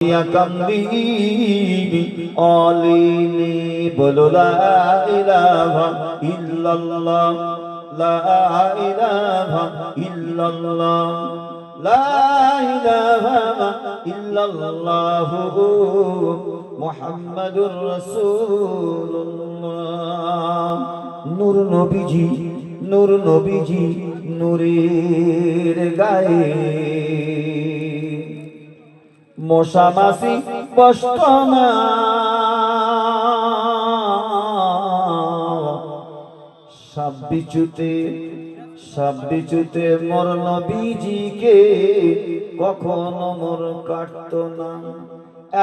কামলিনি অলিনি বলো লা ইলাহা ইল্লাল্লাহ লা ইলাহা ইল্লাল্লাহ লা ইলাহা ইল্লাল্লাহ মুহাম্মাদুর রাসূলুল্লাহ। নূর নবীজি নূর নবীজি নূরের গায়ে মশা মাছি বসত না, সাপ বিচুতে মোর নবীজিকে কখনো মোর কাটত না।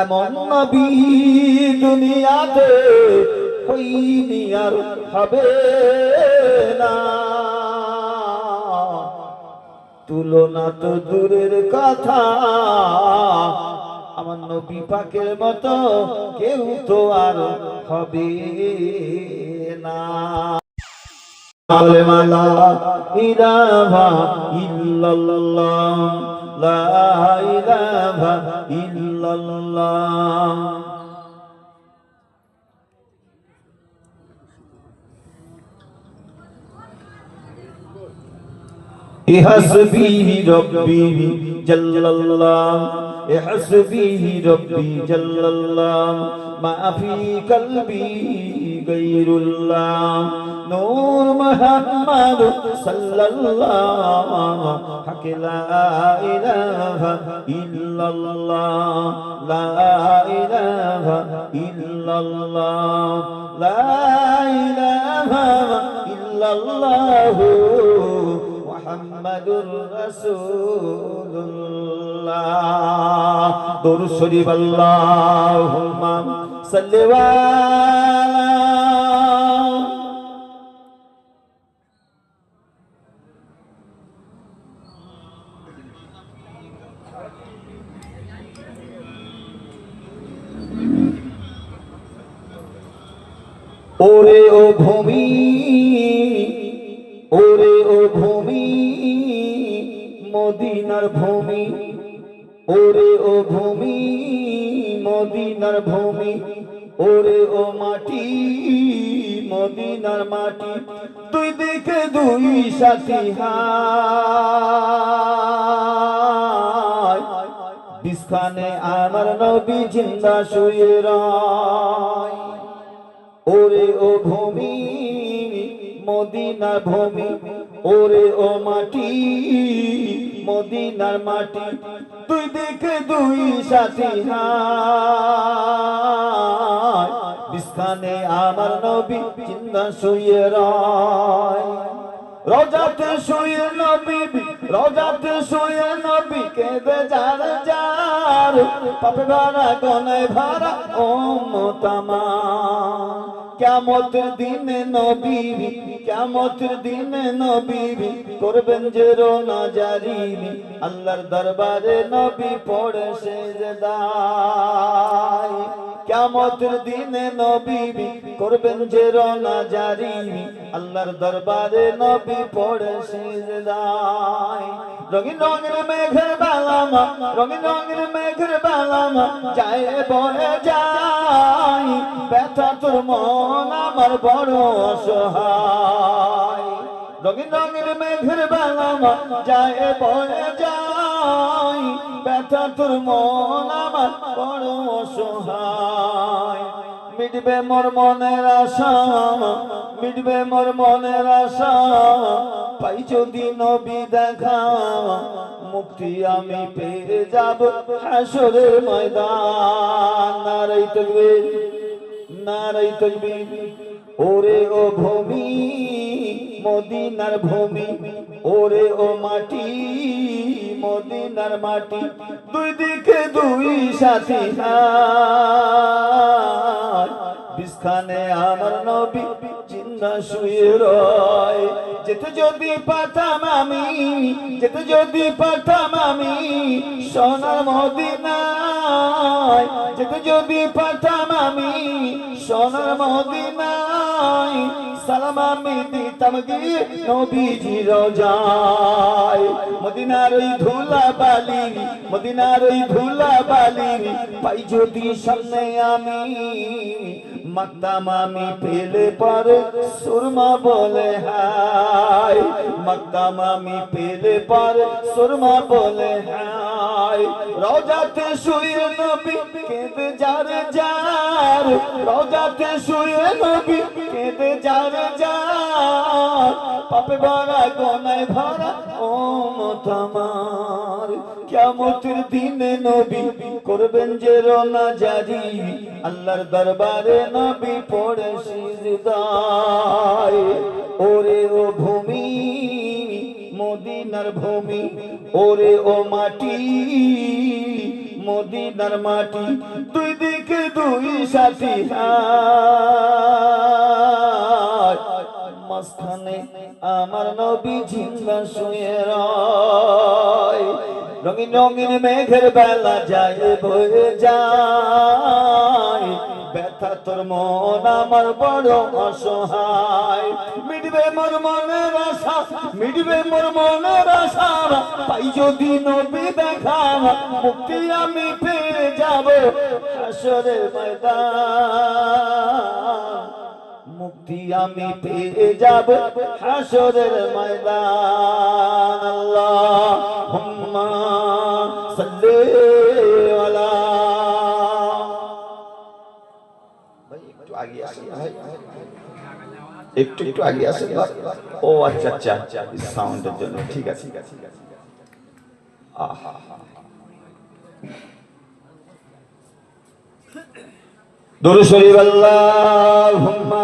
এমন নবী দুনিয়াতে হইনি আর হবে না, তুলনা তো দূরের কথা, আমার নবী পাকের মতো কেউ তো আর হবে না। লা ইলাহা ইল্লাল্লাহ লা ইলাহা ইল্লাল্লাহ। হাসবি রব্বি জাল্লাল্লাহ হাসবি রব্বি জাল্লাল্লাহ মা ফি কলবি গায়রুল্লাহ নূর মুহাম্মদ সাল্লাল্লাহু হক লা ইলাহা ইল্লাল্লাহ লা ইলাহা ইল্লাল্লাহ লা ইলাহা ইল্লাল্লাহ মুহাম্মাদুর রাসূলুল্লাহ। দরুদ শরীফ আল্লাহুম্মা সাল্লি আলা ওরে ও ভূমি ওরে ও ভূমি মদিনার ভূমি ওরে ও ভূমি মদিনার ভূমি ওরে ও মাটি মদিনার মাটি দুই দিকে দুই সাথী হায় বিছখানে আমার নবী জিন্দা শুয়ে রয়। ওরে ও ভূমি মদিনার ভূমি ওরে ও মাটি মদিনার মাটি দুই দিকে দুই সাথী হায় বিছখানে আমার নবী জিন্দা শুয়ে রয়। রোজাতে শুয়ে নবী রোজাতে শুয়ে নবী কেঁদে যার যার পাপে ভরা গনায় ভরা উম্মত আমার। কিয়ামতের দিনে নবী কিয়ামতের দিনে নবী করবেন যে রোনা জারি আল্লাহর দরবারে নবী পড়ে সেজদায়। কিয়ামতের দিনে নবী করবেন যে রোনা জারি আল্লাহর দরবারে নবী পড়ে সেজদায়। রঙিন রঙের মেঘের বালামা রঙিন রঙের মেঘের বালামা যায় বয়ে যায় ব্যথা তোর মন আমার বড় অসহায়। রঙিন রঙের মেঘের বালামা যায় বয়ে যায় ব্যথা তোর মন আমার বড় অসহায়। মিটবে মোর মনের আশা মিটবে মোর মনের আশা পাই যদি নবী দেখা মুক্তি আমি পেয়ে যাব হাসরের ময়দান। নারায়ে তাকবীর নারায়ে তাকবীর। ওরে ও ভূমি মদিনার ভূমি ওরে ও মাটি মদিনার মাটি দুই দিকে দুই সাথী হায় বিছখানে আমার নবী জিন্দা শুয়ে রয়। যেতে যদি পারতাম আমি যেতে যদি পারতাম আমি সোনার মদিনায় যেতে যদি পারতাম আমি সোনার মদিনায়, সালাম আমি দিতাম গিয়ে নবীজি রোজায়। মদিনার ওই ধুলা বালি, মদিনার ওই ধুলা বালি পাই যদি সামনে আমি, মাকতাম আমি পেলে পরে সুরমা বলে হায়, মাকতাম আমি পেলে পরে সুরমা বলে হায়। রওজাতে শুয়ে নবী কেঁদে যার যার, রওজাতে শুয়ে নবী কেঁদে যার যার, পাপে ভরা গোনায় ভরা উম্মত আমার। কিয়ামতের দিনে নবী করবেন যে রোনা জারি, আল্লাহর দরবারে নবী পড়ে সিজদায়। ওরে ও ভূমি মদিনার ভূমি, ওরে ও মাটি মদিনার মাটি, দুই দিকে দুই সাথী মাঝখানে আমার নবী জিন্দা শুয়ে রয়। রঙিন রঙিন মেঘের বেলা যায় বয়ে যায়, ব্যথা তোর মন আমার বড় অসহায়। মিটবে মোর মনের আশা, মিটবে মোর মনের আশা, পাই যদি নবী দেখা মুক্তি আমি পেয়ে যাব হাসরের ময়দান, মুক্তি আমি পেয়ে যাব হাসরের ময়দান। আল্লাহুম্মা সাল্লি আলা। ভাই একটু আগে আসেন ভাই, একটু একটু আগে আসেন। ও আচ্ছা আচ্ছা, সাউন্ডের জন্য ঠিক আছে। আহা দুরূদ শরীফ। আল্লাহুম্মা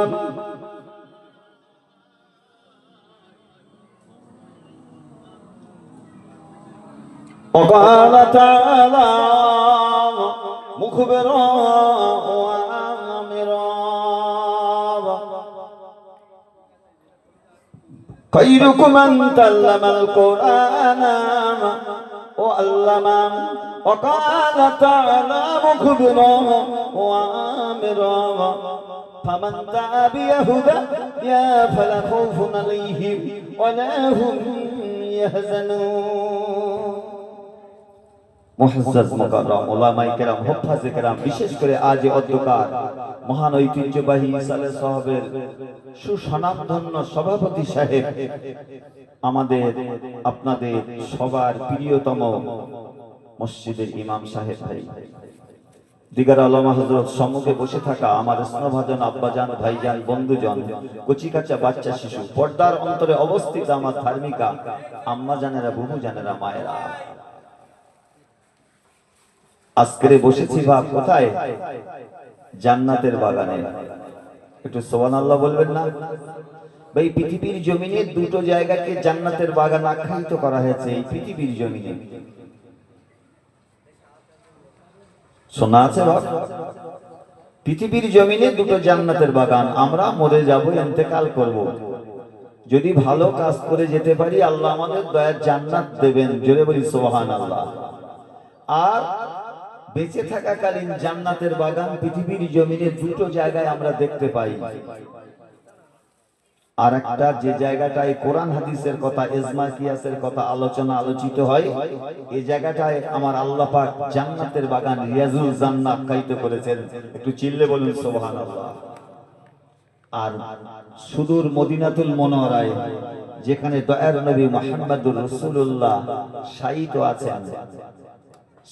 وقال تعالى مخبرا وآمرا خيركم من تعلم القرآن وعلمه وقال تعالى مخبرا وآمرا فمن دعا بهداه فلا خوف عليهم ولا هم يحزنون। মুআজ্জাজ মুকাররম উলামায়ে কেরাম, হুফাজে কেরাম, বিশেষ করে আজ অধ্যকার মহান ঐতিহ্যবাহী সালেহ সাহাবের সুসনামধন্য সভাপতি সাহেব, আমাদের আপনাদের সবার প্রিয়তম মসজিদের ইমাম সাহেব ভাই, দিগার আলমা হযরত সম্মুখে বসে থাকা আমার স্নেহভাজন আব্বাজান, ভাইজান, বন্ধুজন, কচিকাচা বাচ্চা শিশু, পর্দার অন্তরে অবস্থিত আমার ধার্মিকা আম্মা জানেরা, বুবু জানেরা, মায়েরা, আজকে বসেছি ভাব কোথায়? জান্নাতের বাগানে। একটু সুবহানাল্লাহ বলবেন না ভাই? পৃথিবীর জমিনে দুটো জায়গাকে জান্নাতের বাগান আখ্যায়িত করা হয়েছে এই পৃথিবীর জমিনে। শোনা আছে বাপ? পৃথিবীর জমিনে দুটো জান্নাতের বাগান। আমরা মরে যাব, ইন্তেকাল করব, যদি ভালো কাজ করে যেতে পারি আল্লাহ আমাদের দয়ার জান্নাত দেবেন, জোরে বলি সুবহানাল্লাহ। আর বেঁচে থাকাকালীন জান্নাতের বাগান পৃথিবীর জমিনে দুটো জায়গায় আমরা দেখতে পাই। আর একটা যে জায়গাটায় কোরআন হাদিসের কথা, ইজমা কিয়াসের কথা আলোচিত হয়, এই জায়গাটায় আমার আল্লাহ পাক জান্নাতের বাগান রিয়াজুল জান্নাহ আখ্যায়িত করেছেন। একটু চিল্লে বলুন সুবহানাল্লাহ। আর সুদূর মদিনাতুল মুনাওয়ারায় যেখানে দয়ার নবী মুহাম্মদুর রাসূলুল্লাহ শায়িত আছেন,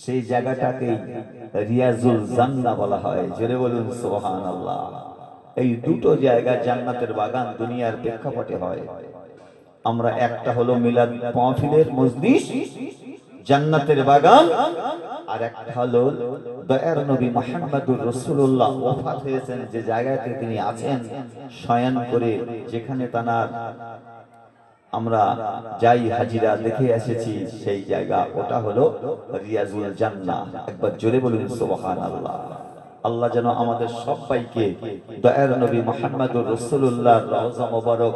সেই জায়গাটাকে রিয়াজুল জান্নাহ বলা হয়, জোরে বলুন সুবহানাল্লাহ। এই দুটো জায়গা জান্নাতের বাগান দুনিয়ার প্রেক্ষাপটে হয়। আমরা একটা হলো মিলাদ মাহফিলের মজলিস, জান্নাতের বাগান, আর একটা হলো দয়ার নবী মুহাম্মদুর রাসূলুল্লাহ ওফাত হয়েছেন যে জায়গাতে তিনি আছেন শয়ন করে, যেখানে তানার আমরা যাই হাজিরা দেখে এসেছি, সেই জায়গা ওটা হলো রিয়াজুল জান্নাহ। একবার জোরে বলুন সুবহানাল্লাহ। আল্লাহ যেন আমাদের সবাইকে দয়ার নবী মুহাম্মদুর রাসূলুল্লাহর রওজা মোবারক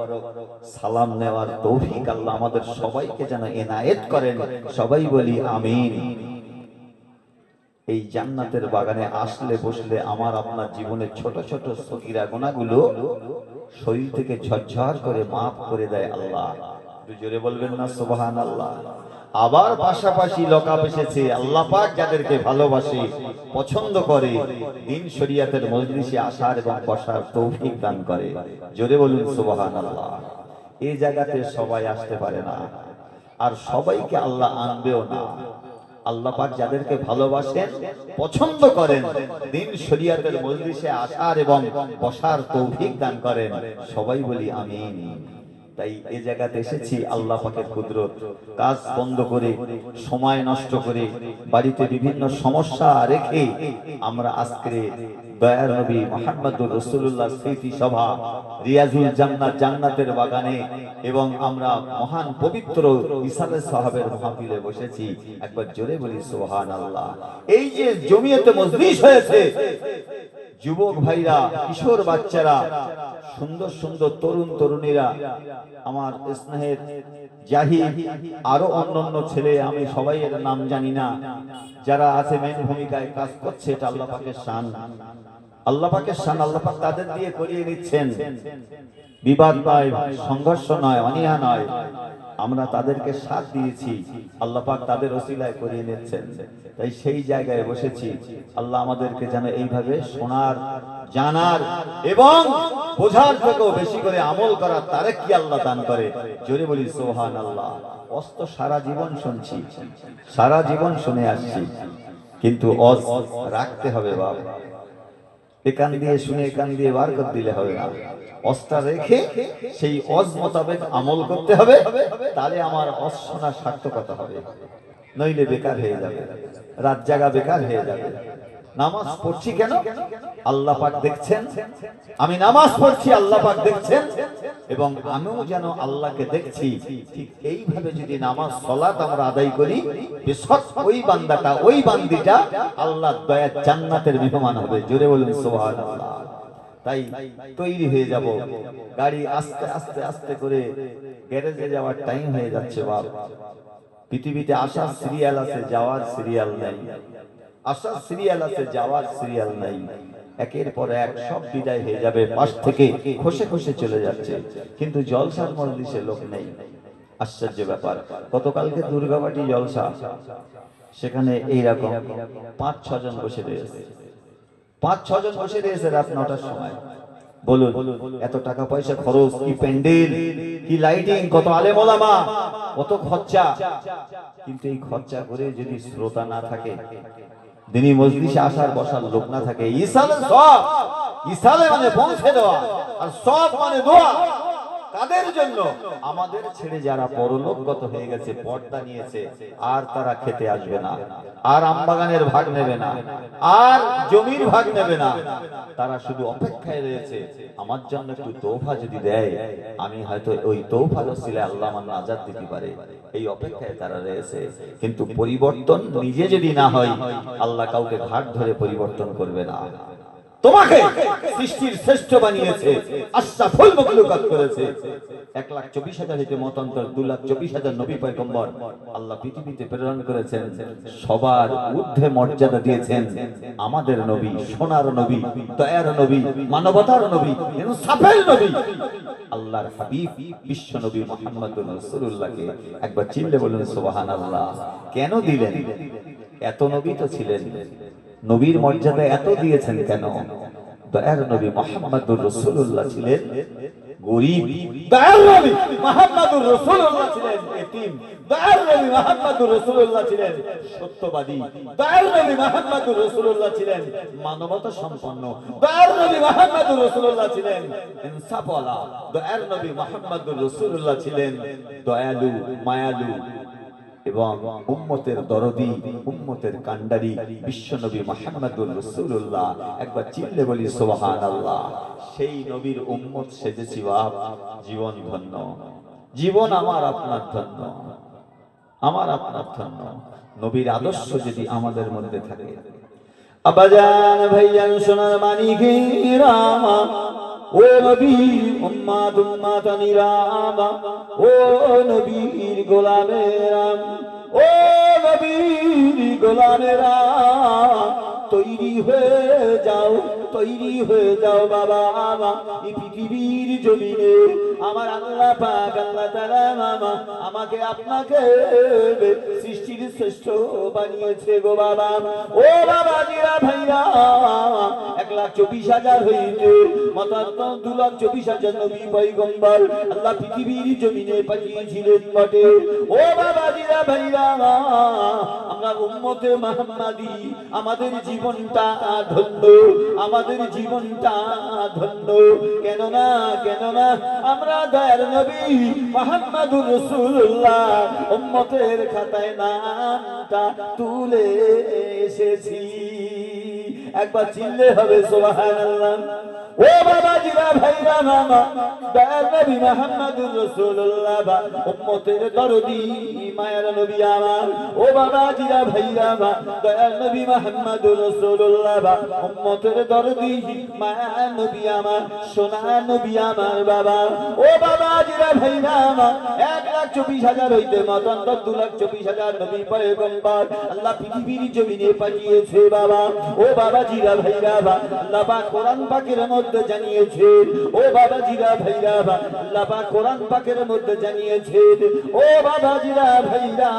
সালাম নেওয়ার তৌফিক আল্লাহ আমাদের সবাইকে যেন এনায়েত করেন। সবাই বলি আমিন। এই জান্নাতের বাগানে আসলে বসলে আমার আপনার জীবনের ছোট ছোট সগীরা গুনাহগুলো শরীর থেকে ঝরঝর করে মাফ করে দেয় আল্লাহ। একটু জোরে বলবেন না সুবহানাল্লাহ। আবার পাশাপাশি লকাপ এসেছে, আল্লাহ পাক যাদেরকে ভালোবাসে, পছন্দ করে, দিন শরিয়াতের মজলিসে আসার এবং বসার তৌফিক দান করে। জোরে বলুন সুবহানাল্লাহ। এই জায়গাতে সবাই আসতে পারে না, আর সবাইকে আল্লাহ আনবেও না। আল্লাহ পাক যাদেরকে ভালোবাসেন, পছন্দ করেন, দিন শরিয়াতের মজলিসে আসার এবং বসার তৌফিক দান করেন, সবাই বলি আমিন। তাই এই জায়গাতে এসেছি আল্লাহ পাকের কুদরত, কাজ বন্ধ করে, সময় নষ্ট করে, বাড়িতে বিভিন্ন সমস্যা রেখে আমরা আজকে দয়ার নবী মুহাম্মদুর রাসূলুল্লাহ স্মৃতি সভা রিয়াজুল জান্নাত, জান্নাতের বাগানে, এবং আমরা মহান পবিত্র ইসালে সাহাবের মাহফিলে বসেছি। একবার জোরে বলি সুবহানাল্লাহ। এই যে জমিয়তে মজলিস হয়েছে, যুবক ভাইরা, কিশোর বাচ্চারা, সুন্দর সুন্দর তরুণ তরুণীরা, আমার স্নেহের জাহিদ, আরো অন্যান্য ছেলে, আমি সবাই এর নাম জানি না, যারা আছে মেন ভূমিকায় কাজ করছে, এটা আল্লাহ পাকের শান। আল্লাহ পাকের শান, আল্লাহ পাক তাদের দিয়ে করিয়ে নিচ্ছেন। বিবাদ নয়, সংঘর্ষ নয়, অনিহা নয়, আমরা তাদেরকে সাথ দিয়েছি, আল্লাহ পাক তাদের ওসিলায় করিয়ে নিচ্ছেন। তাই সেই জায়গায় বসেছি। আল্লাহ আমাদেরকে যেন এইভাবে শোনার, জানার এবং বোঝার থেকেও বেশি করে আমল করার তারেক কি আল্লাহ দান করে। জোরে বলি সুবহানাল্লাহ। অস্ত সারা জীবন শুনছি, সারা জীবন শুনে আসছি, কিন্তু অজ রাখতে হবে বাবা। একান দিয়ে শুনে একান দিয়ে বার করে দিলে হবে না, অস্তা রেখে সেই অজ মোতাবেক আমল করতে হবে, তাহলে আমার অজ শোনা সার্থকতা হবে, নইলে বেকার হয়ে যাবে, রাত জাগা বেকার হয়ে যাবে। নামাজ পড়ছি কেন? আল্লাহ পাক দেখছেন, আমি নামাজ পড়ছি, আল্লাহ পাক দেখছেন, এবং আমিও যেন আল্লাহকে দেখছি। ঠিক এইভাবে যদি নামাজ সালাত আমরা আদায় করি, বেশক ওই বান্দাটা, ওই বান্দিটা আল্লাহর দয়ার জান্নাতের মেহমান হবে। জোরে বলুন সুবহানাল্লাহ। তাই তৈরি হয়ে যাব, গাড়ি আস্তে আস্তে আস্তে করে গ্যারেজে যাওয়ার টাইম হয়ে যাচ্ছে বাপ। পৃথিবীতে আসার সিরিয়াল আছে, যাওয়ার সিরিয়াল নাই। আসার সিরিয়াল আছে, যাওয়ার সিরিয়াল নাই। একের পর এক সব বিদায় হয়ে যাবে, পাশ থেকে খসে খসে চলে যাচ্ছে, কিন্তু জলসার মজলিসে লোক নেই। আশ্চর্য ব্যাপার। গতকালকে দুর্গাবাটি জলসা, সেখানে এইরকম 5-6 জন বসে রয়েছে, 5-6 জন বসে রয়েছে রাত 9টার সময়। বলুন, এত টাকা পয়সা খরচ, কি প্যান্ডেল, কি লাইটিং, কত আলেম ওলামা, কত খরচা, কিন্তু এই খরচা করে যদি শ্রোতা না থাকে, দিনী মজলিসে আসার বসার লোক না থাকে, ইসালে সব, ইসালে মানে পৌঁছে দেওয়া, আর সব মানে দোয়া। কাদের জন্য? আমাদের ছেড়ে যারা পরলোকগত হয়ে গেছে, পর্দা নিয়েছে, আর তারা খেতে আসবে না, আর আমবাগানের ভাগ নেবে না, আর জমির ভাগ নেবে না, তারা শুধু অপেক্ষায় রয়েছে আমার জন্য একটু তৌফা যদি দেয়, আমি হয়তো ওই তৌফার ওসিলায় আল্লাহ আমার নাজাত দিতে পারে, এই অপেক্ষায় তারা রয়েছে। কিন্তু পরিবর্তন নিজে যদি না হয়, আল্লাহ কাউকে ঘাট ধরে পরিবর্তন করবে না। তোমাকে সৃষ্টির শ্রেষ্ঠ বানিয়েছে, আশরাফুল মাখলুকাত করেছে। 1,24,000 হইতে মতান্তর 2,24,000 নবী পয়গম্বর আল্লাহ পৃথিবীতে প্রেরণ করেছেন। সবার ঊর্ধ্বে মর্যাদা দিয়েছেন আমাদের নবী, সোনার নবী, দয়ার নবী, মানবতার নবী, ইনসাফের নবী, আল্লাহর হাবিব বিশ্ব নবী মুহাম্মদুর রাসূলুল্লাহকে একবার চিল্লে বলুন সুবহানাল্লাহ। কেন দিলেন? এত নবী তো ছিলেন, নবীর মর্যাদা এত দিয়েছেন কেন? দয়ার নবী মুহাম্মদুর রাসূলুল্লাহ ছিলেন গরীব, দয়ার নবী মুহাম্মদুর রাসূলুল্লাহ ছিলেন এতিম, দয়ার নবী মুহাম্মদুর রাসূলুল্লাহ ছিলেন সত্যবাদী, দয়ার নবী মুহাম্মদুর রাসূলুল্লাহ ছিলেন মানবতা সম্পন্ন, দয়ার নবী মুহাম্মদুর রাসূলুল্লাহ ছিলেন ইনসাফওয়ালা, দয়ার নবী মুহাম্মদুর রাসূলুল্লাহ ছিলেন দয়ালু, মায়ালু এবং উম্মতের দরদি, উম্মতের কান্ডারি বিশ্বনবী মুহাম্মদুর রাসূলুল্লাহ। একবার চিল্লে বলি সুবহানাল্লাহ। সেই নবীর উম্মত সেজেছি বাপ, জীবন ধন্য, জীবন আমার আপনার ধন্য, আমার আপনার ধন্য। নবীর আদর্শ যদি আমাদের মধ্যে থাকে, আবাজান ভাইজান সোনার মানিকেরা, ও নবীর উম্মাত উম্মাতানিরা, ও নবীর গোলামেরা, ও নবীর গোলামেরা তৈরি হয়ে যাও বাবা। এই পৃথিবীর জমিনে আমার আল্লাহ পাক আল্লাহ তাআলা আমাকে আপনাকে সৃষ্টির শ্রেষ্ঠ বানিয়েছে গো বাবা। ও বাবা জিরা ভাইরা 1,24,000 হইতে মাত্র 2,24,000 নবী পয়গম্বর আল্লাহ পৃথিবীর জমিনে পাঠিয়েছিলেন বটে। ও বাবা জিরা ভাইরা আমরা উম্মতে মুহাম্মাদি আমাদের জীবনটা ধন্য, আমাদের জীবনটা ধন্য। কেন না আমরা দয়ার নবী মুহাম্মদুর রাসূলুল্লাহ উম্মতের খাতায় নামটা তুলে এসেছি। একবার চিল্লে হবে সুবহানাল্লাহ। ও বাবা জিরা ভাইরা মামা দয়ার নবী মুহাম্মদুর রাসূলুল্লাহ উম্মতের দরদি মায়ের নবী আমার। ও বাবা জিরা ভাইরা মা দয়ার নবী মুহাম্মদুর রাসূলুল্লাহ উম্মতের দরদি মায়ের নবী আমার, সোনা নবী আমার বাবা। ও বাবা জিরা ভাইরা মা 1,24,000 হইতে মাত্র 2,24,000 নবী পয়গম্বর আল্লাহ পৃথিবীর জমিনে পাঠিয়েছে বাবা। ও বাবা জিরা ভাইরা মা আল্লাহ পাক কোরআন পাকের মধ্যে জানিয়েছেন। ও বাবা জিরা ভাইরা মা আল্লাহ পাক কোরআন পাকের মধ্যে জানিয়েছেন। ও বাবা জিরা ভাইরা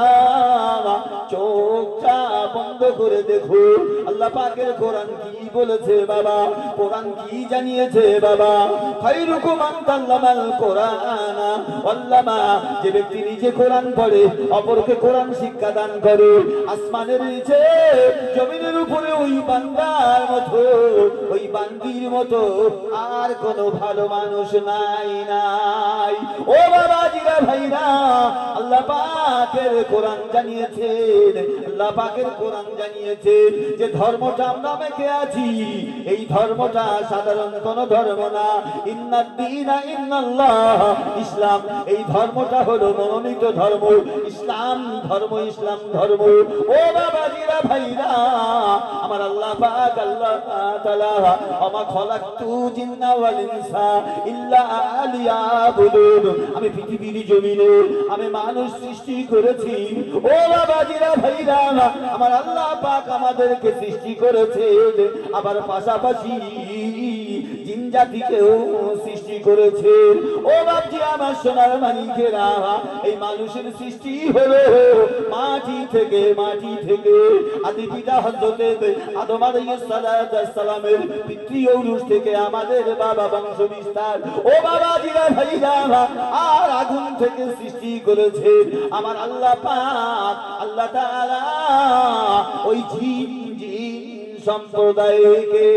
চোখটা বন্ধ করে দেখো আল্লাহ পাকের কোরআন কি বলেছে বাবা, কোরআন কি জানিয়েছে বাবা। খায়রুকুম মান তাআল্লামাল কোরআন ওয়াল্লামা, যে ব্যক্তি নিজে কোরআন পড়ে অপরকে কোরআন শিক্ষা দান করে, আসমানের নিচে জমিনের উপরে ওই বান্দার মতো ওই বান্দির মতো আর কোনো ভালো মানুষ নাই। ও বাবা জিরা ভাইরা আল্লাহ পাকের কোরআন জানিয়েছেন, আল্লাহ পাকের কোরআন জানিয়েছেন যে ধর্মটা আমরা মেখে আছি এই ধর্মটা সাধারণ কোন ধর্ম না। ইন্নাদ দীনা ইন্নাল্লাহ ইসলাম, এই ধর্মটা হলো মনোনীত ধর্ম, ইসলাম ধর্ম, ইসলাম ধর্ম। ও বাবা জিরা ভাইরা আমার আল্লাহ পাক আল্লাহ তাআলা আমা খলাকতু জিন্না ওয়াল ইনসা ইল্লা লিয়াবুদুন, আমি পৃথিবীর জমিনে আমি মানুষ সৃষ্টি করেছি। ও বাবা জিরা ভাইরা আমার আল্লাহ পাক আমাদেরকে সৃষ্টি করেছেন, আবার পাশাপাশি জিন জাতিকেও সৃষ্টি করেছেন। ও বাপজি আমার সোনার মানিকেরা এই মানুষের সৃষ্টি হলো মাটি থেকে আদি পিতা হযরত আদম আলাইহিস সালামের পিতৃ ঔরস থেকে আমাদের বাবা বংশ বিস্তার। ও বাবা জিরা ভাইরা আর আগুন থেকে সৃষ্টি করেছেন আমার আল্লাহ পাক আল্লাহ তাআলা ওই জিন সম্প্রদায়কে।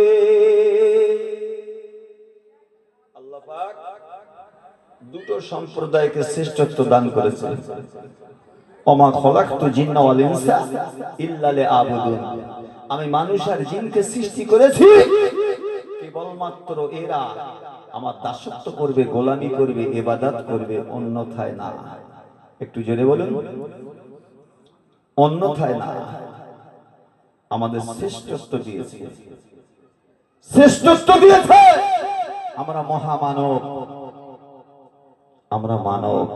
আল্লাহ পাক দুটো সম্প্রদায়কে শ্রেষ্ঠত্ব দান করেছেন। ওমা খলাকতু জিন্না ওয়াল ইনসা ইল্লা লিয়াবুদুন, আমি মানুষ আর জিনকে সৃষ্টি করেছি কেবলমাত্র এরা আমার দাসত্ব করবে, গোলামি করবে, ইবাদত করবে, অন্যথায় না। একটু জোরে বলুন, অন্যথায় না। আমাদের শ্রেষ্ঠত্ব দিয়েছে, শ্রেষ্ঠত্ব দিয়েছে। আমরা মহামানব, আমরা মানব।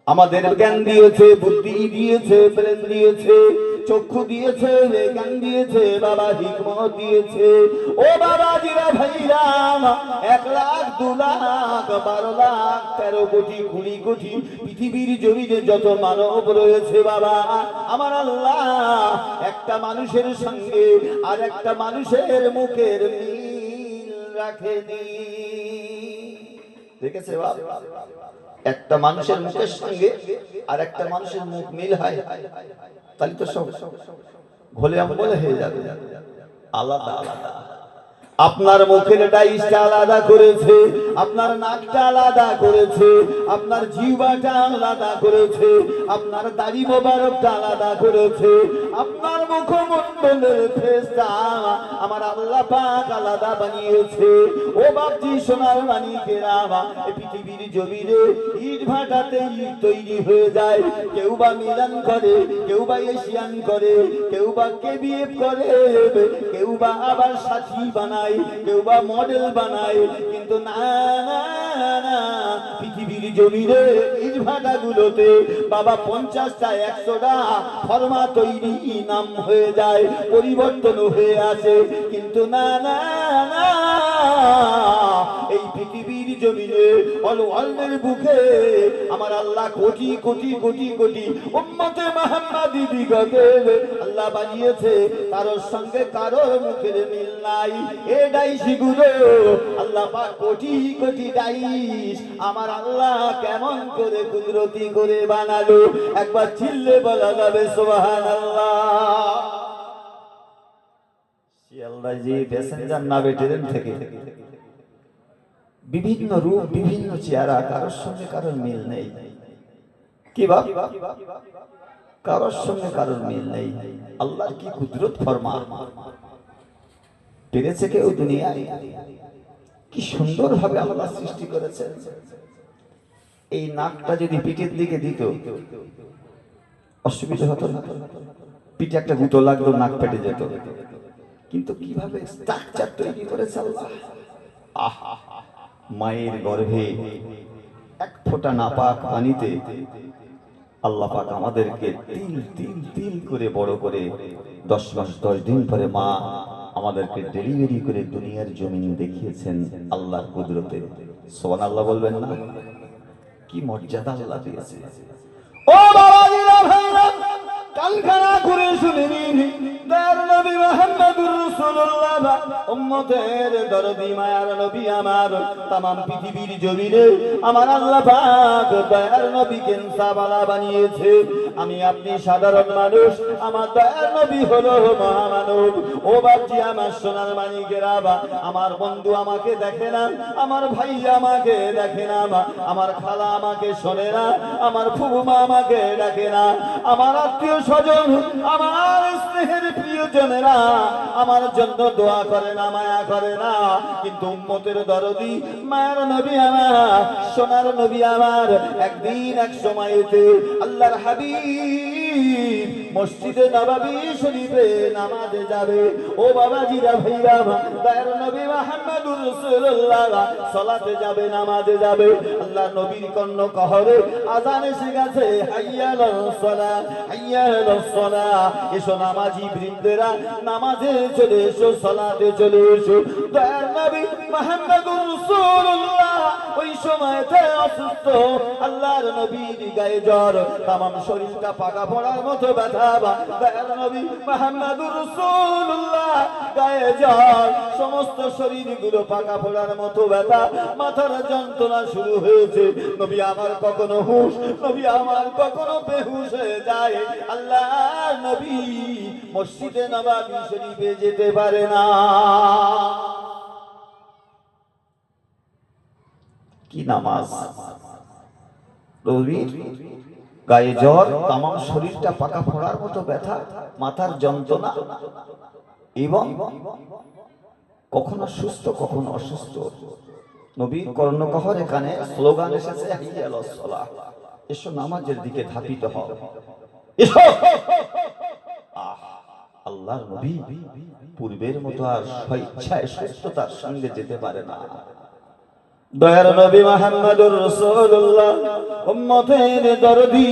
আমাদের জ্ঞান দিয়েছে, বুদ্ধি দিয়েছে, ব্রেন দিয়েছে, চক্ষু দিয়েছে, জ্ঞান দিয়েছে, বাবা হিকমত দিয়েছে। ও বাবা জিরা ভাইরা 1 লাখ 2 লাখ 12 লাখ 13 কোটি 20 কোটি পৃথিবীর জমিনে যত মানব রয়েছে বাবা আমার আল্লাহ একটা মানুষের সঙ্গে আর একটা মানুষের মুখের মিল রাখেনি। দেখেছে বাবা, একটা মানুষের মুখের সঙ্গে আর একটা মানুষের মুখ মিল হয় তাহলে তো সব ঘোলে আমলে হয়ে যাবে, আলাদা আলাদা। আপনার মুখের ডাইসটা আলাদা করেছে, আপনার নাকটা আলাদা করেছে, আপনার জিহ্বাটা আলাদা করেছে, আপনার দাড়ি মোবারকটা আলাদা করেছে, আপনার মুখমণ্ডলের ফেসটা আমার আল্লাহ পাক আলাদা বানিয়েছে। ও বাপজি সোনার মানিকেরা এই পৃথিবীর জমিনে ইট ভাটাতে ইট তৈরি হয়ে যায়, কেউ বা মিলান করে, কেউ বা এশিয়ান করে, কেউ বা কেবিএফ করে, কেউ বা আবার সাথী বানায়, কেউ বা মডেল বানায়, কিন্তু না না না পৃথিবী পৃথিবীর জমিনে ইটভাটা গুলোতে বাবা 50টা 100টা ফরমা তৈরি নাম হয়ে যায়, পরিবর্তন হয়ে আসে, কিন্তু না না না, এই পৃথিবীর জমিনে অলওয়ালের বুকে আমার আল্লাহ কোটি কোটি কোটি কোটি উম্মতে মুহাম্মাদি দিগদের আল্লাহ বানিয়েছে, কারোর সঙ্গে কারোর মুখের মিল নাই। এ ডাইশি গুলো আল্লাহ পাক কোটি কোটি ডাইশ আমার আল্লাহ কেমন করে কুদরতি করে বানালো, একবার চিল্লে বলা যাবে সুবহানাল্লাহ। শিয়ালদা যে প্যাসেঞ্জার নামে ট্রেন থেকে বিভিন্ন রূপ বিভিন্ন চেহারা, কারোর সঙ্গে কারোর মিল নেই। কি বাপ, কারোর সঙ্গে কারোর মিল নেই। আল্লাহর কি কুদরত ফরমান, পেরেছে কেউ দুনিয়ায়? কি সুন্দর ভাবে আল্লাহ সৃষ্টি করেছেন। এই নাকটা যদি পিঠের দিকে দিত অসুবিধা হতো না, পিঠে একটা গুঁতো লাগতো, নাক পেটে যেত, কিন্তু কিভাবে স্ট্রাকচার তৈরি করেছে আল্লাহ। আহা, মায়ের গর্ভে এক ফোঁটা নাপাক পানিতে আল্লাহ পাক আমাদেরকে তিল তিল তিল করে বড় করে 10 মাস 10 দিন পরে মা আমাদেরকে ডেলিভারি করে দুনিয়ার জমিন দেখিয়েছেন আল্লাহর কুদরতে। সুবহানাল্লাহ বলবেন না? কি মর্যাদা আল্লাহ দিয়েছে। ও বাবাজিরা ভাইরা, কালখানা করে শুনে নিন, দয়ার নবী মুহাম্মদুর রাসূলুল্লাহ উম্মতের দরদি মায়ার নবী আমার तमाम পৃথিবীর জমিনে আমার আল্লাহ পাক দয়ার নবীকে ইনসাফওয়ালা বানিয়েছে। আমি আপনি সাধারণ মানুষ, আমার দয়ার নবী হলো মহামানব। ও বাপজি আমার সোনার মানিকেরা, আমার বন্ধু আমাকে দেখে না, আমার ভাই আমাকে দেখে না, আমার খালা আমাকে শোনে না, আমার ফুফুমা আমাকে ডাকে না, আমার আত্মীয় স্বজন আমার স্নেহের প্রিয়জনেরা আমার জন্য দোয়া করে না, মায়া করে না, কিন্তু উম্মতের দরদি মায়ের নবী আমার সোনার নবী আমার একদিন এক সময়তে আল্লাহর হাবিব মসজিদে নববী শরীফে নামাজে যাবে। ও বাবাজিরা ভাইরা, দয়ার নবী মুহাম্মদুর রাসূলুল্লাহ সালাতে যাবে, নামাজে যাবে। আল্লাহর নবীর কর্ণ কহরে আযান এসে গেছে, হাইয়া আলাস সালাহ, হাইয়া আলাস সালাহ। এসো নামাজি বৃন্দেরা, নামাজে চলে এসো, সালাতে চলে এসো। দয়ার নবী মুহাম্মদুর রাসূলুল্লাহ ওই সময়তে অসুস্থ, আল্লাহর নবীর গায়ে জ্বর, তামাম শরীরটা পাকা পড়ার মতো ব্যথা। দয়ার নবী মুহাম্মদুর রাসূলুল্লাহ গায়ে জ্বর, সমস্ত শরীরগুলো পাকা পড়ার মতো ব্যথা, মাথার যন্ত্রণা শুরু হয়েছে। নবী আমার কখনো হুঁশ, নবী আমার কখনো বেহুশ হয়ে যায়। আল্লাহর নবী মসজিদে নববী শরীফে যেতে পারে না। কি নামাজ! নবীর গায়ে জ্বর, তামাম শরীরটা পাকা পড়ার মতো ব্যথা, মাথার যন্ত্রণা, এবং কখনো সুস্থ কখনো অসুস্থ। নবীর কর্ণকহর এখানে স্লোগান এসেছে, হাইয়া আলাস সালাহ, এসো নামাজের দিকে ধাপিত হও, এসো। আল্লাহর নবী পূর্বের মতো আর স্বেচ্ছায় সুস্থতার সঙ্গে যেতে পারে না। দয়ার নবী মুহাম্মদুর রাসূলুল্লাহ উম্মতের দরদি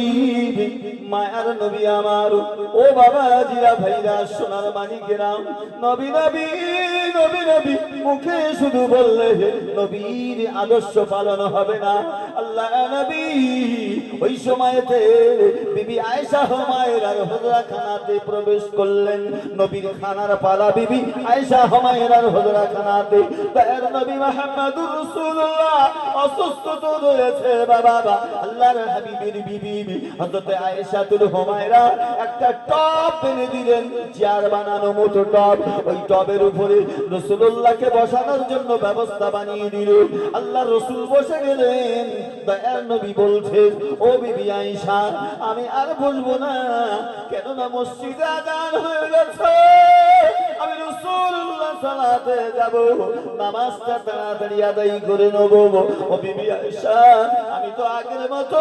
মায়ার নবী আমার, ও বাবাজিরা ভাইরা সোনার মানিকেরা, নবী নবী নবী নবী মুখে শুধু বললে নবীর আদর্শ পালন হবে না। আল্লাহ নবী ওই সময়তে বিবি আয়েশা হুমায়রার হুজরাখানাতে প্রবেশ করলেন। নবীর খানার পালা বিবি আয়েশা হুমায়রার হুজরাখানাতে। দয়ার নবী মুহাম্মদুর রাসূলুল্লাহ অসুস্থ তো রয়েছে বাবা, আল্লাহর হাবিবের বিবি হযরত আয়েশা হুমায়রা একটা টব এনে দিলেন, চেয়ার বানানো মতো টব। ওই টবের উপরে রাসূলুল্লাহকে বসানোর জন্য ব্যবস্থা বানিয়ে দিলেন। আল্লাহর রাসূল বসে গেলেন। দয়ার নবী বলছেন, ও বিবি আয়েশা, আমি আর বসবো না, কেননা মসজিদে আযান হয়ে গেছে, আমি রাসূলুল্লাহ সালাতে যাব, নামাজটা তাড়াতাড়ি আদায় করে নেব। ও বিবি আয়েশা, আমি তো আগের মতো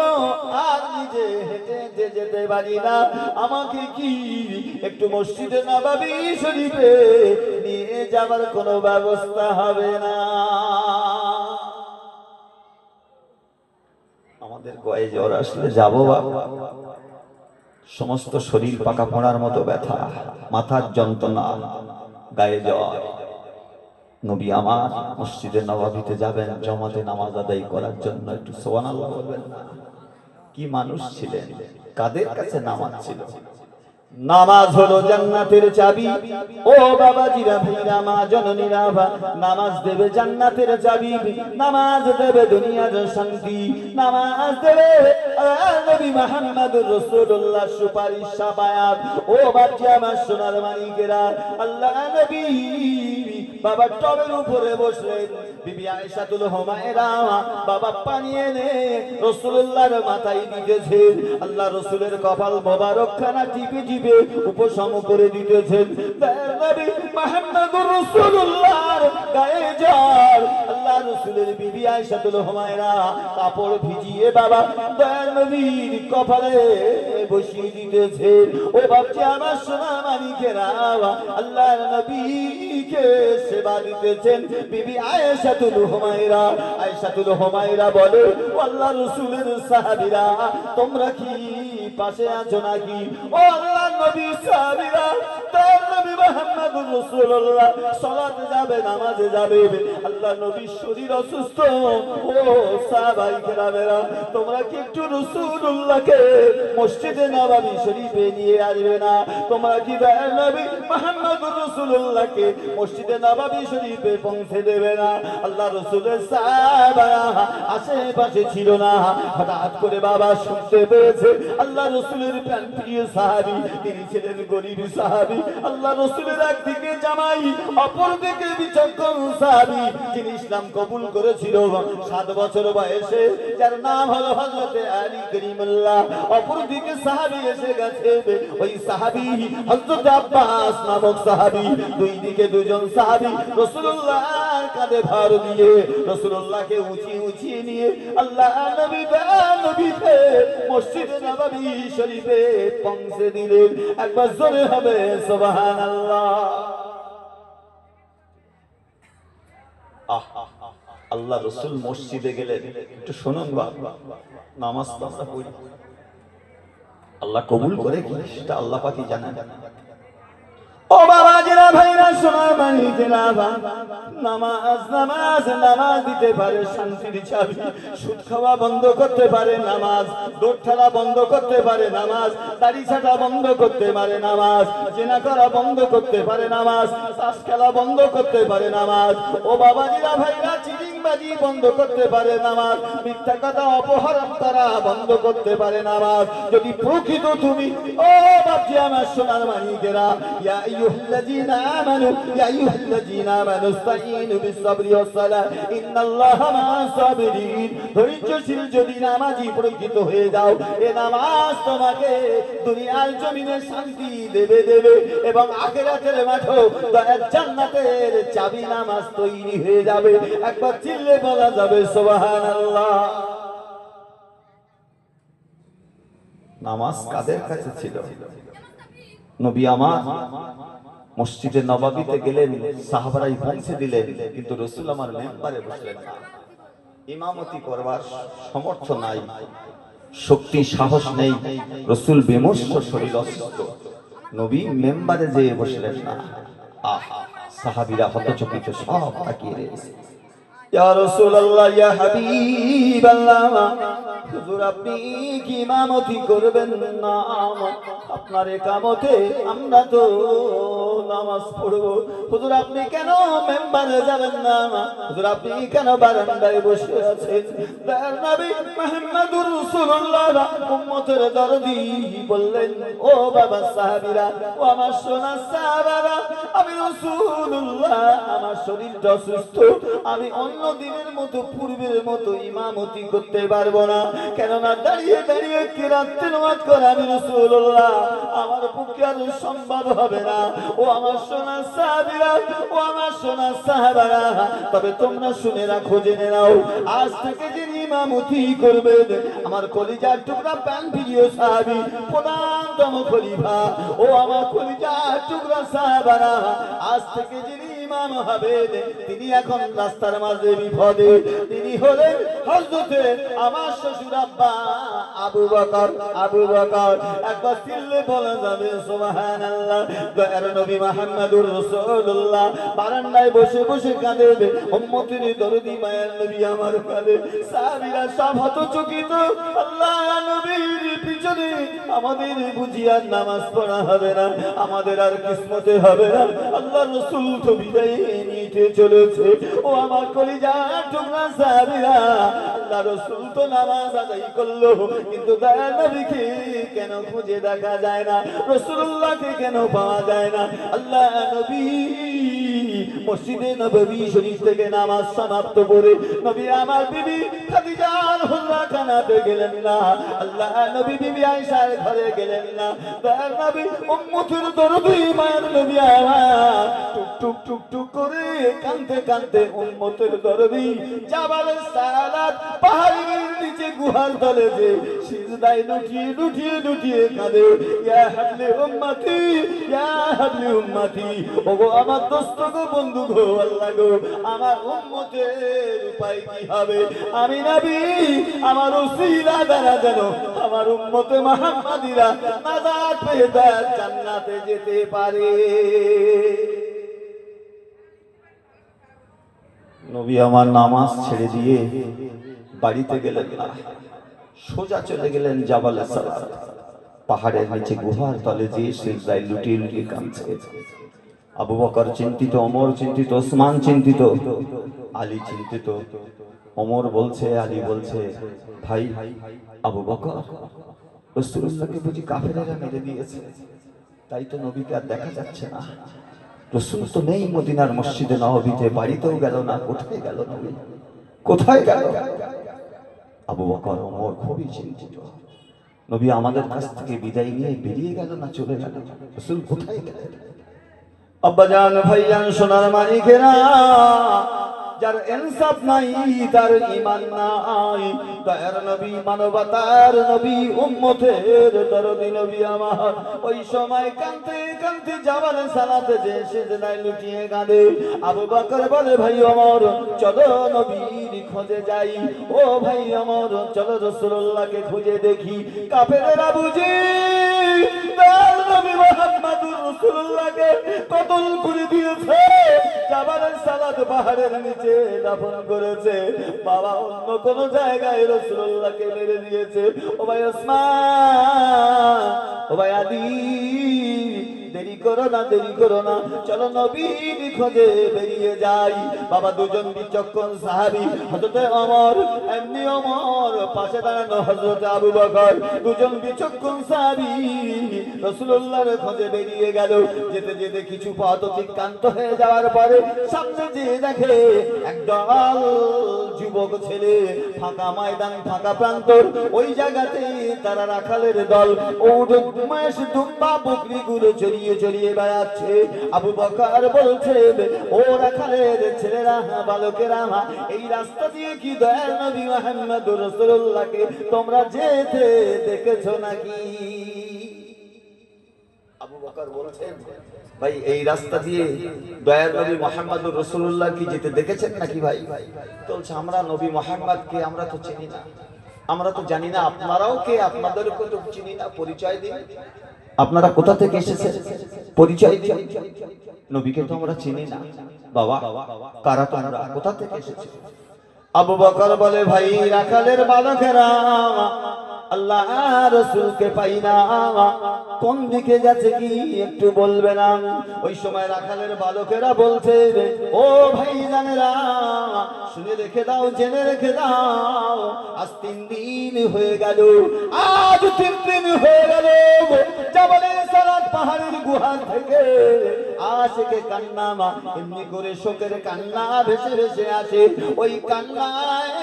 আর নিজে হেঁটে যেতে পারি না, আমাকে কি একটু মসজিদে নববী শরীফে নিয়ে যাবার কোনো ব্যবস্থা হবে না? আমাদের গায়ে জ্বর আসলে যাবো বাবা, সমস্ত শরীর পাকা পড়ার মতো ব্যথা, মাথার যন্ত্রণা, গায়ে জ্বর। নবী আমার মসজিদে নববীতে যাবেন জমাতে নামাজ আদায় করার জন্য, একটু সুবহানাল্লাহ বলবেন না? কি মানুষ ছিলেন, কাদের কাছে নামাজ ছিল? নামাজ হলো জান্নাতের চাবি। ও বাবাজিরা, ভাইরা, মা জননীরা, নামাজ দেবে জান্নাতের চাবি, নামাজ দেবে দুনিয়ার শান্তি, নামাজ দেবে নবী মুহাম্মদুর রাসূলুল্লাহ সুপারিশ শাফায়াত। ও বাচ্চা আমার সোনার মানিকেরা, আল্লাহ নবী বাবা টবের উপরে বসলেন, বিবি আয়েশাতুল হুমায়রা বাবা পানি এনে রাসূলুল্লাহর মাথায় দিতেছেন, আল্লাহ রাসূলের কপাল মোবারক খানা টিপে টিপে উপশম করে দিতেছেন। নবী মুহাম্মদুর রাসূলুল্লাহর গায়ে জ্বর, আল্লাহ রাসূলের বিবি আয়েশাতুল হুমায়রা কাপড় ভিজিয়ে বাবা দয়ার নবীর কপালে বসিয়ে দিতেছেন। ও বাচ্চা আমার সোনা মানিকেরা, আল্লাহর নবীকে সেবা দিতেছেন বিবি আয়েশাতুল হুমায়রা। আয়েশাতুল হুমায়রা বলে, আল্লাহ রাসূলের সাহাবীরা তোমরা কি পাশে আছো নাকি? ও আল্লাহর নবী সাহাবীরা, তার নবী মুহাম্মদুর রাসূলুল্লাহ সালাতে যাবে, নামাজে যাবে, আল্লাহর নবীর শরীর অসুস্থ। ও সাহাবায়ে কেরামেরা, তোমরা কি একটু রাসূলুল্লাহকে মসজিদে নববী শরীফে নিয়ে আসবে না? তোমরা কি দয়ার নবী মুহাম্মদুর রাসূলুল্লাহকে মসজিদে নববী শরীফে পৌঁছে দেবে না? আল্লাহ রাসূলের সাহাবারা আশেপাশে ছিল না, হঠাৎ করে বাবা শুনতে পেয়েছে আল্লাহ রাসূলের প্রিয় সাহাবী, তিনি ছিলেন গরীব সাহাবী, আল্লাহ রাসূলের একদিকে জামাই, অপর দিকে বিচক্ষণ সাহাবী, যিনি ইসলাম কবুল করেছিল 7 বছর বয়সে, যার নাম হলো হযরত আলী করিমুল্লাহ। অপর দিকে সাহাবী এসে গেছে, ওই সাহাবী হযরত আব্বাস নামক সাহাবী। দুই দিকে দুজন সাহাবী রাসূলুল্লাহর কাঁধে ভার দিয়ে রাসূলুল্লাহকে উঁচিয়ে নিয়ে আল্লাহ নবীকে মসজিদে নববী শরীফে পৌঁছে দিলেন। একবার জোরে হবে সুবহানাল্লাহ। আল্লাহ রাসূল মসজিদে গেলেন, একটু শুনুন বাবা, নামাজ তো আমরা পড়ি, আল্লাহ কবুল করে কি সেটা আল্লাহ পাকই জানেন। ও বাবা জিরা, ভাইরা, সোনা মানিকেরা, নামাজ নামাজ নামাজ দিতে পারে শান্তির চাবি। সুদ খাওয়া বন্ধ করতে পারে নামাজ, দৌড় ঠেলা বন্ধ করতে পারে নামাজ, দাড়ি ছাটা বন্ধ করতে পারে নামাজ, জিনা করা বন্ধ করতে পারে নামাজ, তাস খেলা বন্ধ করতে পারে নামাজ। ও বাবা জিরা, ভাইরা, চিটিংবাজি বন্ধ করতে পারে নামাজ, মিথ্যা কথা অপহরণ করা বন্ধ করতে পারে নামাজ। যদি প্রকৃত তুমি ও বাপজি আমার সোনার মানিকেরা, ইয়া আইয়ুহাল্লাযীনা আমানু ইয়া আইয়ুহাল্লাযীনা আমানু ইসতাঈনু বিস-সাবরি ওয়াস-সালাহ ইন্নাল্লাহা মা'আস সাবিরিন। ধৈর্যশীল যদি নামাজি প্রকৃত হয়ে যাও, এ নামাজ তোমাকে দুনিয়ার জমিনে শান্তি দেবে এবং আখিরাতের মাঠেও দয়ার জান্নাতের চাবি নামাজ তৈরি হয়ে যাবে। একবার চিল্লে বলা যাবে সুবহানাল্লাহ। নামাজ কাদের কাছে ছিল? নবী আমার মসজিদে নববীতে গেলেন, সাহাবারাই পৌঁছে দিলেন, কিন্তু রাসূল আমার মেম্বারে বসলেন না। ইমামতি করবার সামর্থ্য নাই, শক্তি সাহস নেই, রাসূল বিমর্ষ, শরীর অসুস্থ, নবী মেম্বারে যেয়ে বসলেন না। সাহাবীরা হতচকিত, সব তাকিয়ে রয়েছে। ইয়া রাসূলুল্লাহ, ইয়া হাবিবাল্লাহ, হুজুর আপনি কি ইমামতি করবেন না? আপনার ইকামতে আমরা তো নামাজ পড়ব। হুজুর আপনি কেন মেম্বারে যাবেন না? হুজুর আপনি কেন বারান্দায় বসে আছেন? দয়ার নবী মুহাম্মদুর রাসূলুল্লাহ উম্মতের দরদি বললেন, ও বাবা সাহাবীরা, ও আমার সোনা সাহাবারা, আমি রাসূলুল্লাহ, আমার শরীরটা অসুস্থ, আমি অন্য দিনের মতো পূর্বের মতো ইমামতি করতে পারবো না, কেননা দাঁড়িয়ে দাঁড়িয়ে কিরাত তিলাওয়াত করা আমি রাসূলুল্লাহ আমার পক্ষে আর সম্ভব হবে না। ও আমার সোনা সাহাবীরা, ও আমার সোনা সাহাবারা, তবে তোমরা শুনে রাখো, জেনে নাও, আজ থেকে যিনি ইমামতি করবেন আমার কলিজার টুকরা প্রাণ প্রিয় সাহাবী, প্রধানতম খলিফা, ও আমার কলিজার টুকরা সাহাবারা, আজ থেকে যিনি ইমাম হবেন, তিনি এখন রাস্তার মাঝে বিপদে। তিনি হলেন হযরতে আমার শ্বশুর আব্বা আবু বকর। আবু বকর একবার চিল্লে বলা যাবে সুবহানাল্লাহ। দয়ার নবী মুহাম্মদুর রাসূলুল্লাহ বারান্দায় বসে বসে কাঁদে, উম্মতের দরদি মায়ের নবী আমার কাঁদে। সাহাবীরা সব হতচকিত, আল্লাহ নবীর পিছনে আমাদের বুঝি আর নামাজ পড়া হবে না, আমাদের আর কিসমতে হবে না। আল্লাহ রাসূল তো বিদায় নিতে চলেছে। ও আমার কলিজার টুকরা সাহাবীরা, আল্লাহ রাসূল তো নামাজ আদায় করলো, কিন্তু দয়ার নবীকে কেন খুঁজে দেখা যায় না? রাসূলুল্লাহকে কেন পাওয়া যায় না? আল্লাহ নবী মসজিদে নববী শরীফ থেকে নামাজ সমাপ্ত করে নবী আমার বিবি খাদিজার হুজরা খানাতে গেলেন না, আল্লাহ নবী বিবি আয়েশার ঘরে গেলেন না। দয়ার নবী উম্মতের দরদি মায়ের নবী আমার টুক টুক টুক টুক করে কাঁদতে কাঁদতে উম্মতের দরদি জাবালে সালাত পাহাড়ের নিচে গুহার তলে যে সিজদায় লুটিয়ে লুটিয়ে লুটিয়ে কাঁদে, ইয়া হাবলি উম্মতি, ইয়া হাবলি উম্মতি। ওগো আমার দোস্ত গো, বন্ধু গো, আল্লাহ গো, আমার উম্মতের উপায় কি হবে? আমি নবী আমার ওসিলা দ্বারা যেন আমার উম্মতে মুহাম্মাদিরা নাজাত পেয়ে জান্নাতে যেতে পারে। নবী আমার নামাজ ছেড়ে দিয়ে বাড়িতে গেলেন না, সোজা চলে গেলেন জাবালে সালাত, পাহাড়ের নিচে গুহার তলে যে সিজদায় লুটিয়ে লুটিয়ে কাঁদছে। আবু বকর চিন্তিত, ওমর চিন্তিত, ওসমান চিন্তিত, আলী চিন্তিত। ওমর বলছে, আলী বলছে, ভাই আবু বকর, রাসূলুল্লাহকে বুঝি কাফেরেরা মেরে দিয়েছে, তাই তো নবীকে আর দেখা যাচ্ছে না। রাসূল তো নেই মদিনার মসজিদে নববীতে, বাড়িতেও গেল না, কোথায় গেল নবী, কোথায় গেল? আবু বকর ওমর খুবই চিন্তিত। নবী আমাদের কাছ থেকে বিদায় নিয়ে বেরিয়ে গেল না চলে গেল, রাসূল কোথায় গেলেন? আব্বাজান, ভাইজান, সোনার মানিকেরা, যার ইনসাফ নাই তার ঈমান নাই। দয়ার নবী, মানবতার নবী, উম্মতের দরদি নবী আমার ওই সময় কাঁদতে কাঁদতে জাবালে সালাতে যে সিজদায় লুটিয়ে কাঁদে। আবু বকর বলে, ভাই ওমর চলো নবীর খোঁজে যাই। ও ভাই ওমর চলো রাসূলুল্লাহকে খুঁজে দেখি। কাফেরেরা বুঝি দয়ার নবী মুহাম্মদুর রাসূলুল্লাহকে কতল করে দিয়েছে, জাবালে সালাত পাহাড়ের নিচে দাফন করেছে। বাবা অন্য কোন জায়গায় রাসূলুল্লাহকে মেরে দিয়েছে। ও ভাই ওসমান, ও ভাই আলী, দেরি করো না, দেরি করো না, চলো নবীর খোঁজে বেরিয়ে যাই। বাবা দুজন বিচক্ষণ সাহাবী, হযরতে ওমর, এমনি ওমর, পাশে দাঁড়ানো হযরতে আবু বকর, দুজন বিচক্ষণ সাহাবী রাসূলুল্লাহর খোঁজে বেরিয়ে গেল। যেতে যেতে কিছু পথ অতিক্রান্ত হয়ে যাওয়ার পরে সামনে যে দেখে একদল যুবক ছেলে, ফাঁকা ময়দান, ফাঁকা প্রান্তর, ওই জায়গাতে তারা রাখালের দল উট, মহিষ, দুম্বা, বকরিগুলো চড়িয়ে চড়িয়ে বেড়াচ্ছে। আবু বকর বলছে, ও রাখালের ছেলেরা, বালকেরা, এই রাস্তা দিয়ে কি দয়ার নবী মুহাম্মদুর রাসূলুল্লাহকে তোমরা যেতে দেখেছো নাকি? আবু বকর বলছেন, ভাই এই রাস্তা দিয়ে দয়ার নবী মুহাম্মদুর রাসূলুল্লাহ কি যেতে দেখেছেন নাকি? ভাই বলছে, আমরা নবী মুহাম্মদকে আমরা তো চিনি না, আমরা তো জানি না, আপনারাও কে, আপনাদেরকে তো চিনি না, পরিচয় দিন, আপনারা কোথা থেকে এসেছেন, পরিচয় দিন। নবীকে তো আমরা চিনি না, বাবা কারা তোমরা, কোথা থেকে এসেছে? আবু বকর বলে, ভাই রাখালের বালকেরা, আল্লাহ রাসূলকে পাই না, কোন দিকে যাচ্ছে কি একটু বলবে না? ওই সময় রাখালের বালকেরা বলছে, ও ভাই জানেরা, শুনে রেখে দাও, জেনে রেখে দাও, আজ 3 দিন হয়ে গেল, আজ 3 দিন হয়ে গেল জাবালে সালাত পাহাড়ের গুহা থেকে আশিকে কান্না, এমনি করে শোকের কান্না ভেসে ভেসে আসে। ওই কান্নায়,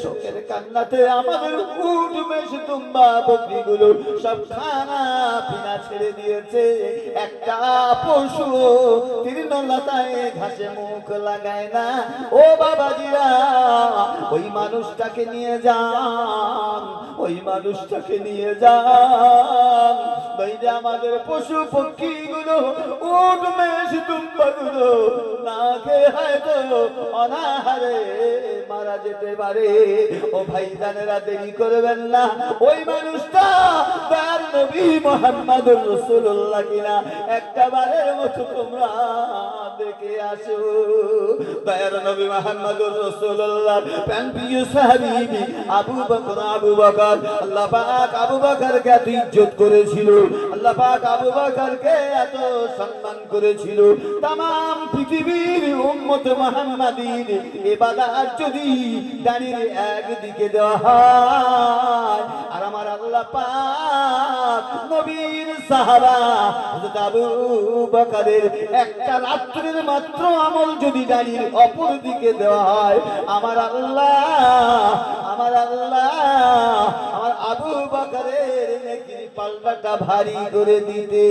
শোকের কান্নাতে আমাদের উট, মেষ, দুম্বা, বকরিগুলো সব খানা পিনা ছেড়ে দিয়েছে। একটা পশু তৃণলতায় ঘাসে মুখ লাগায় না। ও বাবাজিরা, ওই মানুষটাকে নিয়ে যান, ওই মানুষটাকে নিয়ে যান। আমাদের পশু পক্ষীগুলো, উট, মেষ, দুম্বা, যুবকগুলো না খেয়ে হয়তো অনাহারে মারা যেতে পারে। ও ভাইজানেরা, দেরি করবেন না। ওই মানুষটা তার নবী মুহাম্মদুর রাসূলুল্লাহ কিনা একটা বারের মতো তোমরা দেখে আসো। তার নবী মুহাম্মদুর রাসূলুল্লাহ প্রিয় সাহাবী আবু বকর, আল্লাহ পাক আবু বকরকে এত ইজ্জত করেছিল, আল্লাহ পাক আবু বকরকে এত সম্মান করেছিল। तमाम পৃথিবীর উম্মত মুহাম্মাদীর ইবাদত যদি দাঁড়িয়ে একদিকে দেওয়া হয়, আর আমার আল্লাহ পাক নবীর সাহাবা হযরত আবু বকরের একটা রাত্রির মাত্র আমল যদি দাঁড়িয়ে অপর দিকে দেওয়া হয়, আমার আমার আবু বকরের নেকির পাল্লাটা ভারী করে দিতে।